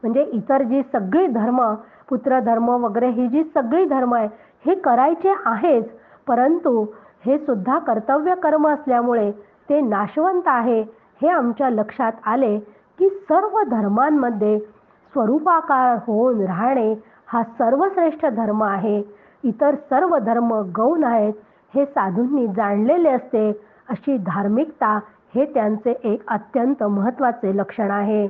[SPEAKER 1] म्हणजे इतर जी सगळी धर्म, पुत्रधर्म वगैरे ही जी सगळी धर्म आहे हे करायचे आहेच, परंतु हे सुद्धा कर्तव्य कर्म असल्यामुळे ते नाशवंत आहे. हे आमच्या लक्षात आले की सर्व धर्मांमध्ये स्वरूपाकार होऊन राहणे हा सर्वश्रेष्ठ धर्म आहे. इतर सर्व धर्म गौण आहेत हे साधूंनी जाणलेले असते. अशी धार्मिकता हे त्यांचे एक अत्यंत महत्त्वाचे लक्षण आहे.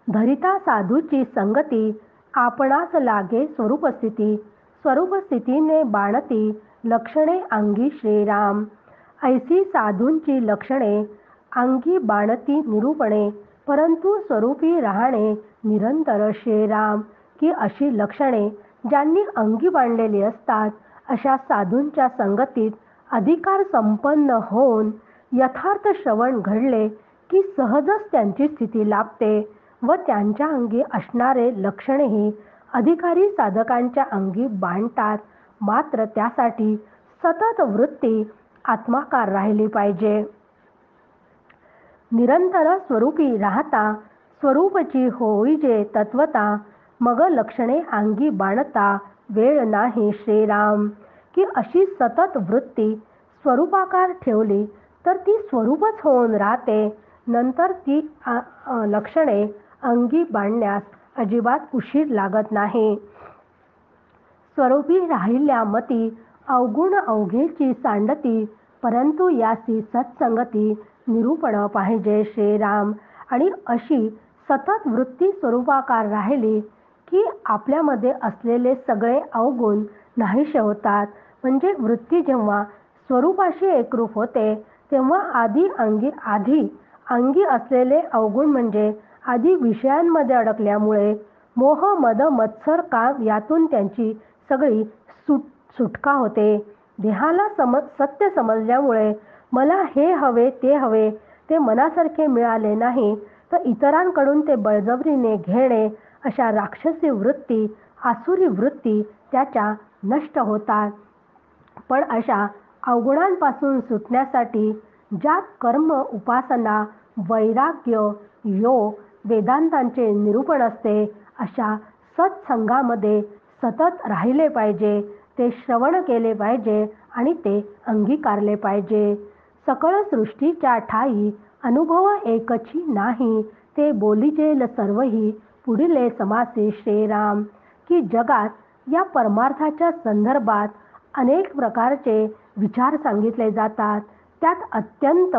[SPEAKER 1] धरिता साधूची संगती आपणास लागे स्वरूपस्थिती, स्वरूपस्थितीने बाणती लक्षणे अंगी श्रीराम. ऐसी साधूंची लक्षणे अंगी बाणती निरूपणे, परंतु स्वरूपी राहणे निरंतर श्रीराम. की अशी लक्षणे ज्यांनी अंगी बांधलेली असतात अशा साधूंच्या संगतीत अधिकार संपन्न होऊन यथार्थ श्रवण घडले की सहजच त्यांची स्थिती लाभते व त्यांच्या अंगी असणारे लक्षणेही अधिकारी साधकांच्या अंगी बांधतात. मात्र त्यासाठी सतत वृत्ती आत्माकार राहिली पाहिजे. निरंतर स्वरूपी राहता स्वरूपची होईजे तत्वता, मग लक्षणे अंगी बाणता वेळ नाही श्रीराम. की अशी सतत वृत्ती स्वरूपाकार ठेवली तर ती स्वरूपच होऊन राहते. नंतर ती लक्षणे अंगी बांधण्यास अजिबात उशीर लागत नाही. स्वरूपी राहिल्या मती अवगुण अवघेची सांडती, परंतु यासी सत्संगती निरूपण पाहिजे श्रीराम. आणि अशी सतत वृत्ती स्वरूपाकार राहिली की आपल्यामध्ये असलेले सगळे अवगुण नाहीसे होतात. म्हणजे वृत्ती जेव्हा स्वरूपाशी एकरूप होते तेव्हा आधी अंगी असलेले अवगुण म्हणजे आधी विषयांमध्ये अडकल्यामुळे मोह मद मत्सर काम यातून त्यांची सगळी सुटका होते. देहाला सत्य समजल्यामुळे मला हे हवे ते मनासारखे मिळाले नाही तर इतरांकडून ते बळजबरीने घेणे, अशा राक्षसी वृत्ती, आसुरी वृत्ती त्याच्या नष्ट होतात. पण अशा अवगुणांपासून सुटण्यासाठी ज्यात कर्म, उपासना, वैराग्य, योग, वेदांतांचे निरूपण असते अशा सत्संगामध्ये सतत राहिले पाहिजे. ते श्रवण केले पाहिजे आणि ते अंगीकारले पाहिजे. सकळ सृष्टीच्या ठाई अनुभव एकची नाही, ते बोलिजेल सर्वही पुढिले समासे श्रीराम. की जगात या परमार्थाच्या संदर्भात अनेक प्रकारचे विचार सांगितले जातात. त्यात अत्यंत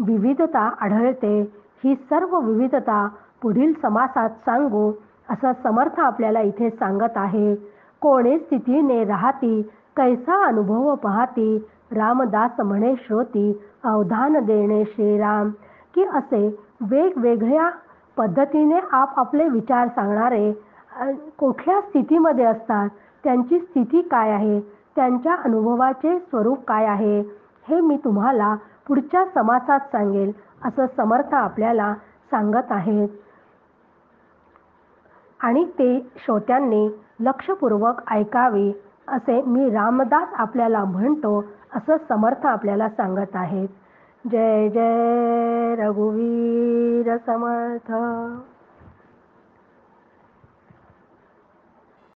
[SPEAKER 1] विविधता आढळते. ही सर्व विविधता पुढील समासात सांगू असं समर्थ आपल्याला इथे सांगत आहे. कोणे स्थितीने राहती कैसा अनुभव पाहती, रामदास म्हणे श्रोती अवधान देणे श्रीराम. की असे वेगवेगळ्या पद्धतीने आपले विचार सांगणारे कुठल्या स्थितीमध्ये असतात, त्यांची स्थिती काय आहे, त्यांच्या अनुभवाचे स्वरूप काय आहे हे मी तुम्हाला पुढच्या समासात सांगेल असं समर्थ आपल्याला सांगत आहेत. आणि ते श्रोत्यांनी लक्षपूर्वक ऐकावे असे मी रामदास आपल्याला म्हणतो असं समर्थ आपल्याला सांगत आहेत. जय जय रघुवीर समर्थ.